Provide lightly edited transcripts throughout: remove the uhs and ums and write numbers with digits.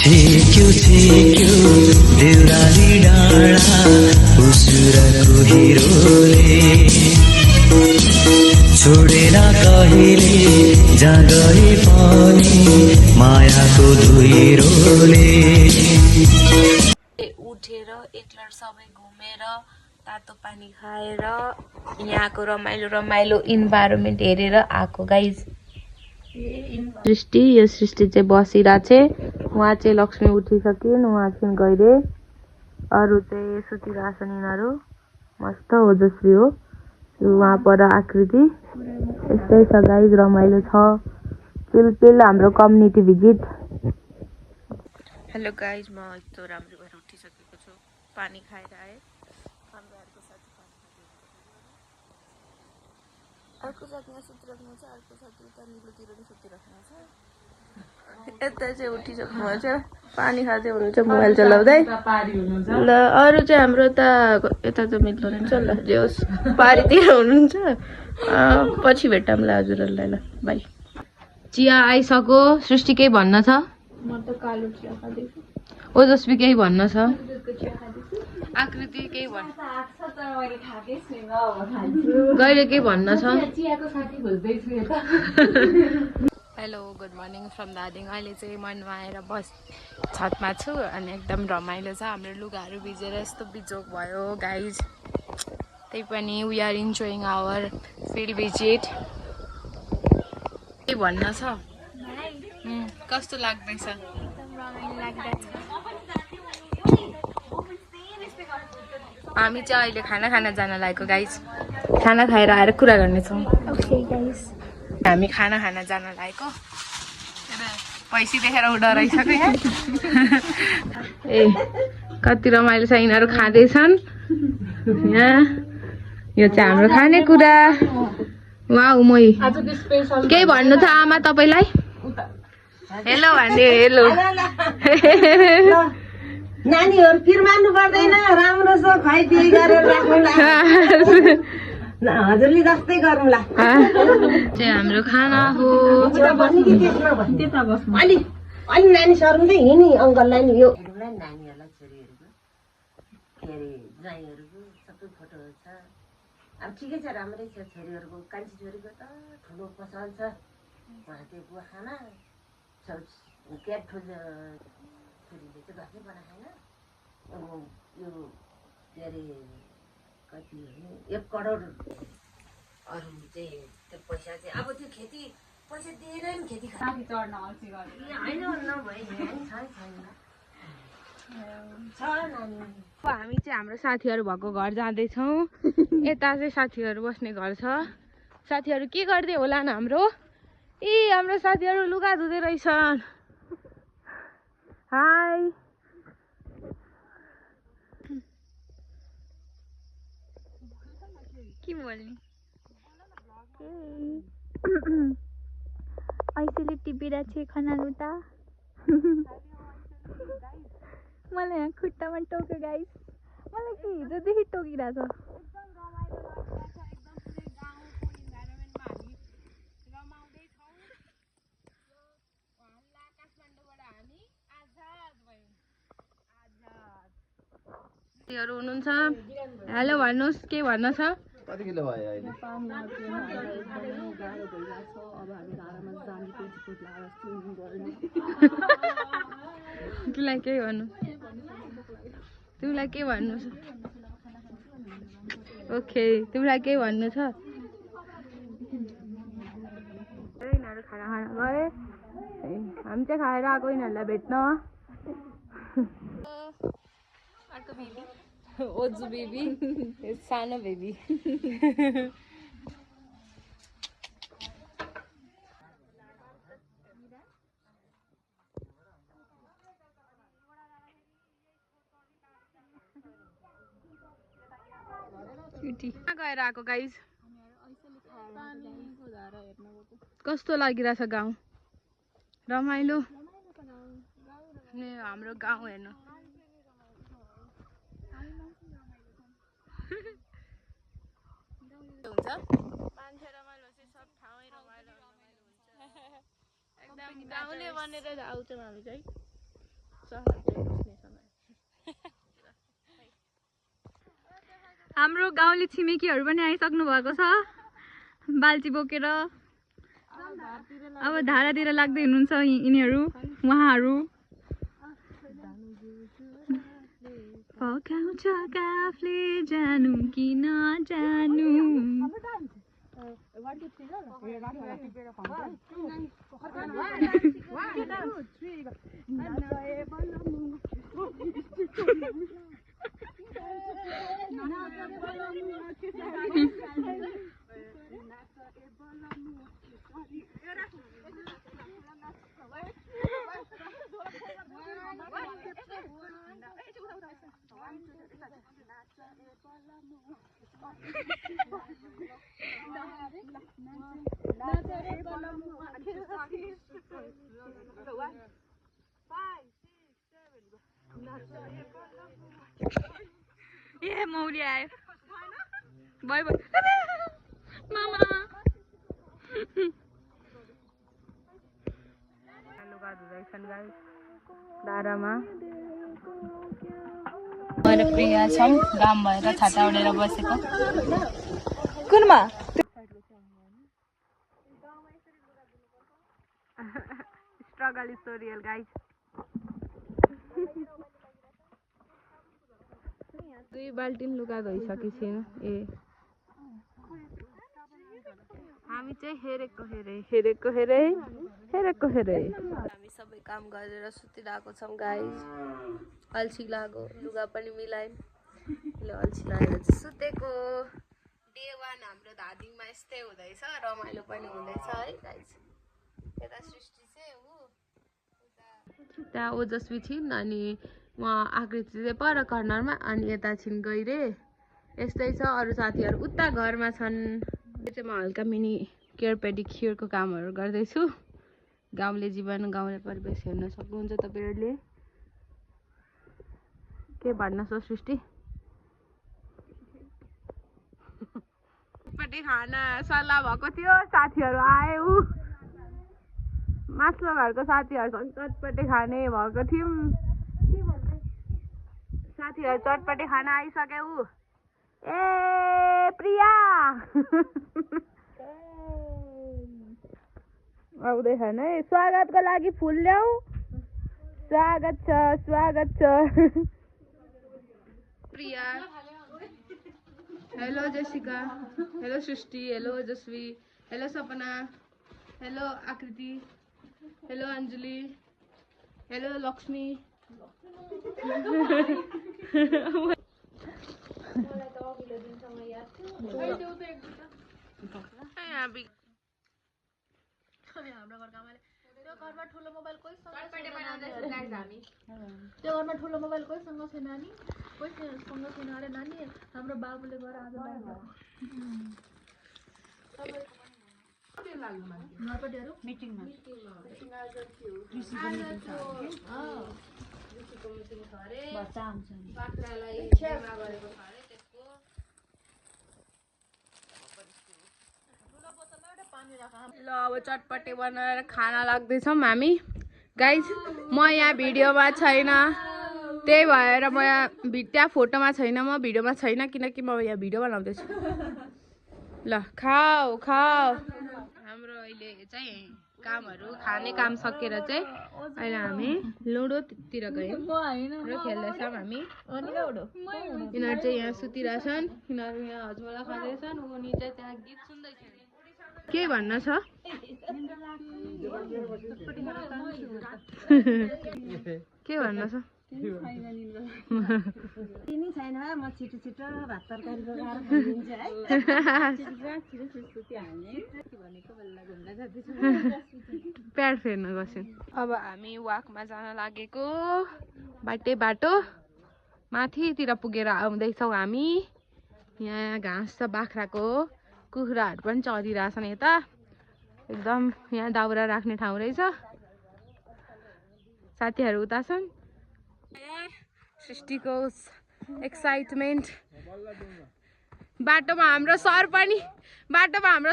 छेक्यो देउराली डाँडा उसुरको हिरोले छोडेर कहिले जहाँ गए पनि मायाको धुइरोले उठेर एकलट सबै घुमेर तातो पानी खाएर यहाँको रमाइलो रमाइलो इन्भाइरोमेन्ट हेरेर आएको गाइज। सृष्टि यो सृष्टि चाहिँ बसिरहेको छ, उहाँ चाहिँ लक्ष्मी उठिसकिन्, उहाँ चाहिँ गइरे, अरू चाहिँ सुतिरहेछन् यिनीहरू। मस्त ओजस्वी हो उहाँ पर आकृति। यस्तै छ गाइज, रमाइलो छ चिलपिल हाम्रो कम्युनिटी भिजिट। हेलो गाइज, म यस्तो राम्रो भएर उठिसकेको छु, पानी खाएर आएँ। हाम्रो अर्को साथीमा सुतिराख्नु छ, अर्को साथी उता निलोतिर पनि सुतिराख्नु छ। यता चाहिँ उठिसक्नु छ, पानी खाँदै हुनुहुन्छ मोबाइल चलाउँदै। ल अरू चाहिँ हाम्रो यता त मिल्दो रहेछ। ल जे होस् पारीतिर हुनुहुन्छ, पछि भेटौँला हजुरहरूलाई। ल बाई। चिया आइसक्यो। सृष्टि केही भन्न छ? म त कालो चिया खाँदैछु। ओजस्वी केही भन्न छ? आकृति केही भन्न? गैरे केही भन्न छ? Hello good morning from Darjeeling. अहिले चाहिँ म नुहाएर छतमा छु अनि एकदम रमाइलो छ। हाम्रो लुगाहरू भिजेर यस्तो बिजोग भयो गाइज, त्यही पनि we are enjoying our field visit. के भन्न छ? कस्तो लाग्दैछ? हामी चाहिँ अहिले खाना खान जान लागेको गाइज। खाना खाएर आएर कुरा गर्नेछौँ। ओके गाइज, हामी खाना खान जान लागेको। पैसा देखेर डराइसक्यो यहाँ। ए कति रमाइलो छ, यिनीहरू खाँदैछन् यहाँ। यो चाहिँ हाम्रो खानेकुरा। वाउ मै केही भन्नु छ आमा तपाईँलाई? हेलो भन्ने। हेलो नानीहरु फिर मान्नु पर्दैन, राम्रो छ खुवाइदिए गरेर राख्नुला। हजुरले जस्तै गरौँला। चाहिँ हाम्रो खाना हो। अलि अलि नानी सरुँदै हिँड्ने अङ्कललाई नि यो नानीहरूलाई छोरीहरूको के अरे ज्वाइँहरूको सबै फोटोहरू छ। अब ठिकै छ, राम्रै छ। छोरीहरूको कान्छी छोरीको त ठुलो पसल छ, उहाँ त्यो बुवा खाना क्या ठुलो छोरीले चाहिँ घरमै बनाएन। यो के अरे कति 1 करोड अरू चाहिँ त्यो पैसा चाहिँ अब त्यो खेती पैसा दिएर नि खेती खाँदै चढ्न अल्छी गर्ने होइन नभए छ नानी। हामी चाहिँ हाम्रो साथीहरू भएको घर जाँदैछौँ। यता चाहिँ साथीहरू बस्ने घर छ। साथीहरू के गर्दै होला न हाम्रो? हाम्रो साथीहरू लुगा धुँदै रहेछन्। हाई। के बोल्ने? ऐसेले टिपिरहेको छु खनालु त। मलाई यहाँ खुट्टामा टोक्यो गाइस। मलाई के हिजोदेखि टोकिरहेछ। हुनुहुन्छ हेलो भन्नुहोस्, के भन्न छ? कति किलो भयो अहिले? तिमीलाई के भन्नु? तिमीलाई के भन्नु छ? ओके, तिमीलाई के भन्नु छ? यिनीहरू खाना खान गए, हामी चाहिँ खाएर आएको यिनीहरूलाई भेट्न। अर्को बेबी ओजु बेबी, सानो बेबी। गएर आएको गाइज। कस्तो लागिरहेछ गाउँ? रमाइलो हाम्रो गाउँ हेर्नु। हुन्छ मान्छे रमाइलो चाहिँ सब ठाउँै रमाइलो हुन्छ। एकदम गाउँले बनेर आउँछौँ हामी चाहिँ। हाम्रो गाउँले छिमेकीहरू पनि आइसक्नु भएको छ बाल्टी बोकेर। अब धारातिर लाग्दै हुनुहुन्छ यिनीहरू उहाँहरू। पकाउँछ काफले जानु कि नजानु। ए मौरी आयो। भयो भयो मामा। लुगा धुँदैछन् गाइस धारामा। मेरो प्रिया छौँ घाम भएर छाता ओढेर बसेको। कुनमा struggle is so real guys. 2 बाल्टिन लुगा धोइसकेपछि ए हामी चाहिँ हेरेको हेरे हामी सबै काम गरेर सुतिरहेको छौँ गाइस। अल्छी लाग्यो लुगा पनि मिलायौँ अल्छी लागेर चाहिँ सुतेको। डे 1 हाम्रो धादिङमा यस्तै हुँदैछ रमाइलो पनि हुँदैछ है गाइस। यता सृष्टि चाहिँ त्यहाँ ओजस्वी छिन् अनि उहाँ आकृति चाहिँ पर कर्नरमा अनि यता छिन् गइरे। यस्तै छ। अरू साथीहरू उता घरमा छन्। यो चाहिँ म हल्का मिनी केयर पेडिक्योरको कामहरू गर्दैछु। गाउँले जीवन गाउँले परिवेश हेर्न सक्नुहुन्छ तपाईँहरूले। के भन्न छ सृष्टि? चटपटी खाना सल्लाह भएको थियो साथीहरू आए ऊ माथिल्लो घरको साथीहरूसँग चटपटी खाने भएको थियौँ। साथीहरू चटपटी खाना आइसक्यो ऊ। ए प्रिया आउँदै खान है। स्वागतको लागि फुल ल्याऊ। स्वागत छ प्रिया। हेलो जेसिका, हेलो सृष्टि, हेलो ओजस्वी, हेलो सपना, हेलो आकृति, हेलो अञ्जली, हेलो लक्ष्मी। त्यो घरमा ठुलो मोबाइल कोहीसँग छैन नानी, कोहीसँग छैन अरे नानी। हाम्रो बाबुले गएर आज मिटिङमा ल अब चटपटे बनाएर खाना लाग्दैछौँ हामी गाइज। म यहाँ भिडियोमा छैन त्यही भएर म यहाँ त्यहाँ फोटोमा छैन, म भिडियोमा छैन किनकि म यहाँ भिडियो बनाउँदैछु। ल खाऊ। हाम्रो अहिले चाहिँ कामहरू खाने काम सकेर चाहिँ अहिले हामी लुडोतिर गयौँ र खेल्दैछौँ हामी। यिनीहरू चाहिँ यहाँ सुतिरहेछन्, यिनीहरू यहाँ हजमोला खाँदैछन्, उनी चाहिँ त्यहाँ गीत सुन्दैछन्। के भन्न छ? के भन्न छ? तिमी छैन म छिटो छिटो भात तरकारी पकाएर खाइदिन्छ है। प्याड फेर्न गएछौँ। अब हामी वाकमा जान लागेको बाटो माथितिर पुगेर आउँदैछौँ हामी। यहाँ घाँस छ बाख्राको, कुखुराहरू पनि चरिरहेछन् यता। एकदम यहाँ दाउरा राख्ने ठाउँ रहेछ। साथीहरू उता छन्। सृष्टिको एक्साइटमेन्ट बाटोमा हाम्रो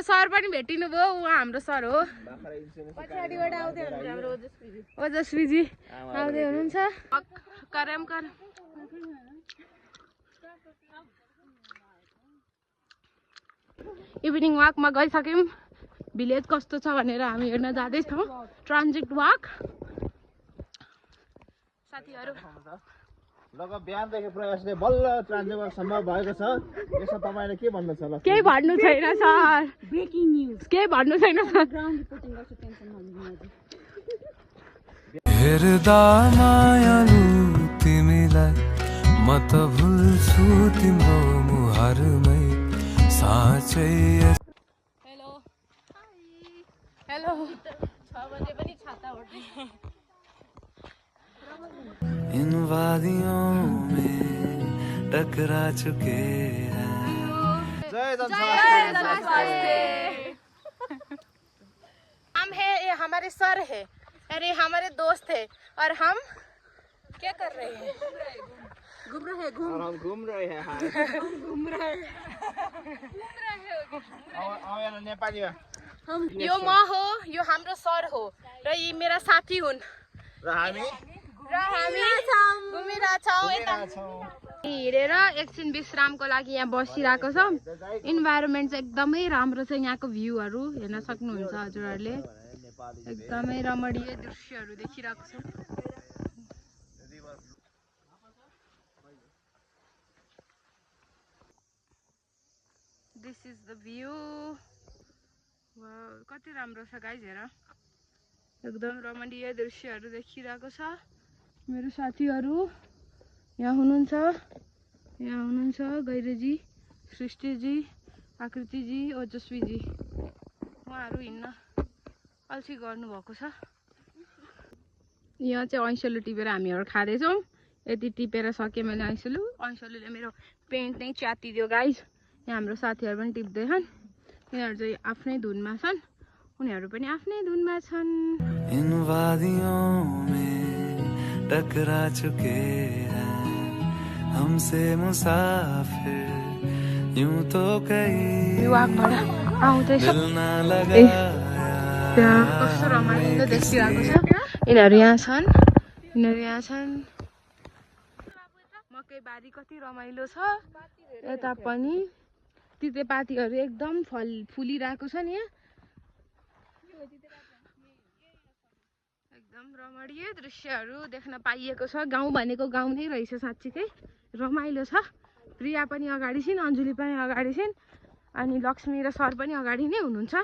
सर पनि भेटिनु भयो उहाँ हाम्रो सर हो पछाडिबाट आउँदै हुनुहुन्छ हाम्रो ओजस्वीजी आउँदै हुनुहुन्छ करम इभिनिङ वाकमा गइसक्यौँ भिलेज कस्तो छ भनेर हामी हेर्न जाँदैछौँ ट्रान्जिट वाक साथीहरू बिहानदेखि प्रयासले बल्ल ट्रान्जिटसम्म भएको छ यसमा तपाईँले के भन्नु छ ल केही भन्नु छैन सर ब्रेकिङ न्युज केही भन्नु छैन सर ग्राउन्ड रिपोर्टिङ गर्छु टेन्सन नलिनु हेर्दा मायालु तिमीलाई म त भुल्छु तिम्रो मुहारमै साँच्चै हेलो हेलो 6 बजे पनि छाता ओढ्ने इन वादियों में टकरा चुके हैं जय हम है ये हमारे सर है अरे हमारे दोस्त है और हम क्या कर रहे हैं घूम रहे हैं हम घूम रहे हैं नेपालीमा यो म हो यो हाम्रो सर हो र यी मेरा साथी हुन् र हामी घुमिरहेछौँ यता हिँडेर एकछिन विश्रामको लागि यहाँ बसिरहेको छौँ इन्भाइरोमेन्ट चाहिँ एकदमै राम्रो छ यहाँको भ्यूहरू हेर्न सक्नुहुन्छ हजुरहरूले एकदमै रमणीय दृश्यहरू देखिरहेको छ दिस इज द भ्यू कति राम्रो छ गाइज हेर एकदम रमणीय दृश्यहरू देखिरहेको छ मेरो साथीहरू यहाँ हुनुहुन्छ गैरेजी सृष्टिजी आकृतिजी ओजस्वीजी उहाँहरू हिँड्न अल्छी गर्नुभएको छ यहाँ चाहिँ ऐँसोलो टिपेर हामीहरू खाँदैछौँ यति टिपेर सकेँ मैले ऐँसोलोले मेरो पेन्ट नै च्यातिदियो गाइज यहाँ हाम्रो साथीहरू पनि टिप्दैछन् यिनीहरू चाहिँ आफ्नै धुनमा छन् उनीहरू पनि आफ्नै धुनमा छन् इन वादियों में टकरा चुके हैं हमसे मुसाफिर यूं तो कई दिल ना लगाया कस्तो रमाइलो देखिरहेको छ यिनीहरू यहाँ छन् मकै बारी कति रमाइलो छ यता पनि तितेपातीहरू एकदम फुलिरहेको छ नि यहाँ एकदम रमणीय दृश्यहरू देख्न पाइएको छ गाउँ भनेको गाउँ नै रहेछ साँच्चीकै रमाइलो छ प्रिया पनि अगाडि छिन् अन्जुली पनि अगाडि छिन् अनि लक्ष्मी र सर पनि अगाडि नै हुनुहुन्छ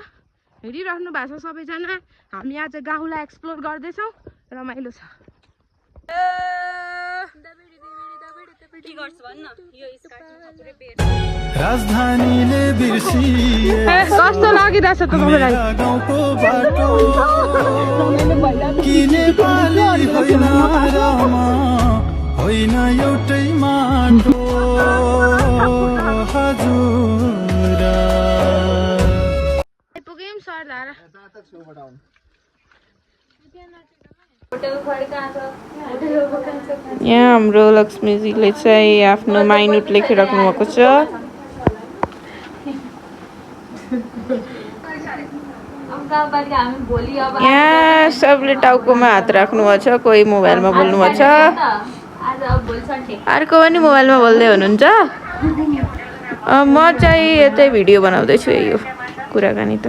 हेरिराख्नु भएको छ सबैजना हामी आज गाउँलाई एक्सप्लोर गर्दैछौँ रमाइलो छ राजधानीले बिर्सिए कस्तो लागिरहेछ त तपाईँलाई गाउँको बाटो कि नेपाली होइन रामा होइन एउटै माटो हजुर आइपुग्यौँ सरधारा यहाँ हाम्रो लक्ष्मीजीले चाहिँ आफ्नो माइनुट लेखिराख्नु भएको छ यहाँ सबले टाउकोमा हात राख्नु भएको छ कोही मोबाइलमा बोल्नु भएको छ अर्को पनि मोबाइलमा बोल्दै हुनुहुन्छ म चाहिँ यतै भिडियो बनाउँदैछु यही हो कुराकानी त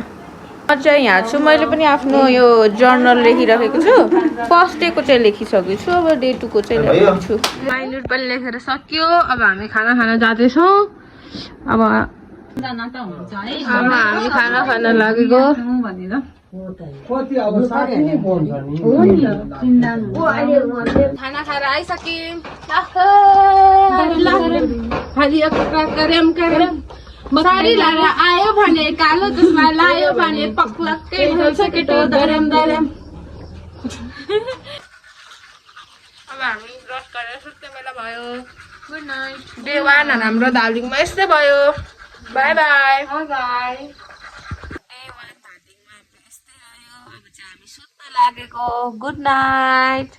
म चाहिँ यहाँ छु मैले पनि आफ्नो यो जर्नल लेखिराखेको छु फर्स्ट डेको चाहिँ लेखिसकेको छु अब डे 2 को चाहिँ लेखेको छु माइनुट पनि लेखेर सक्यो अब हामी खाना खान जाँदैछौँ अब हामी खाना खान लागेको खाना खाएर आइसक्यौँ साडी लाएर आयो भने कालो चस्मा लायो भने पक्लक्कै हुन्छ केटो दरम दरम अब हामी ब्रस गरेर सुत्ने बेला भयो गुड नाइट डे 1 हाम्रो दार्जिलिङमा यस्तै भयो बाई बाई डे 1 दार्जिलिङमा यस्तै रह्यो अब चाहिँ हामी सुत्न लागेको गुड नाइट